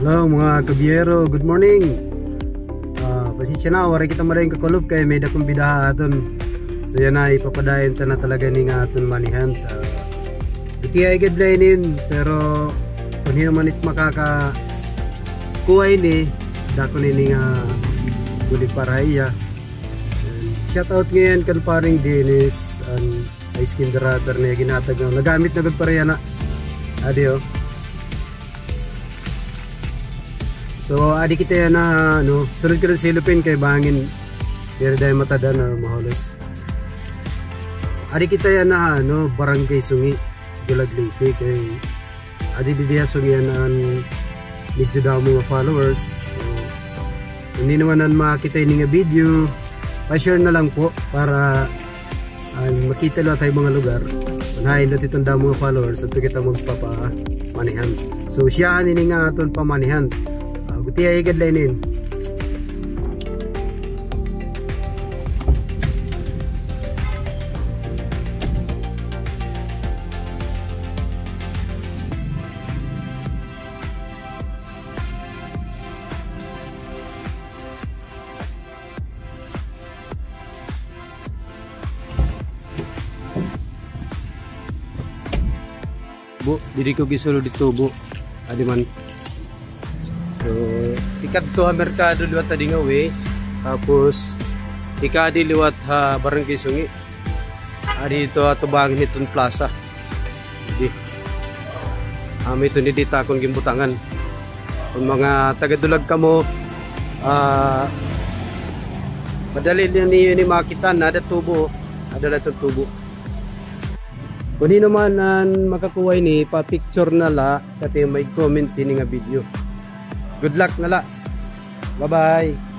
Hello mga kabiyero, good morning. Pasensya na, wari kita madaling kakulog kay may dakong bidaha aton. So yan na, ipapadayon ta na talaga ni nga aton manihan. Iti ay gadlainin, pero kung naman it makakakuha ini, dako ni nga gulig paraya. Shout out ngayon kan paring Dennis and ice cream derater na ginatag na nagamit na gud pareya na. Adio. So adi kita na no, sunod ko rin silupin kay bangin pero dahil matada na mahalos. Adi kita yan na no, barangay Sungi Gulag Leyte kay adi diya Sungi yan medyo daw mga followers. So hindi naman makita yung nga video, pa-share na lang po para makita lang tayo mga lugar. Unahin natin itong daw mga followers at kita magpapamanihan. So siya nini nga itong pamanihan. Guti ay gadlainin. Bu, diri ko gisulo dito bu. Adiman. So, ikat to ha merkado liwat tadi nga we. Tapos ikadi liwat ha barangay Sungi. Adi ito ato bangin itong plaza. Di. Ito ni dita akong gimbutangan. Kung mga tagadulag ka mo, madali din ni makita na ada tubo. Ada itong tubo. Kung di naman makakuha ni, pa-picture na la, kasi may comment din nga video. Good luck na la. Bye-bye.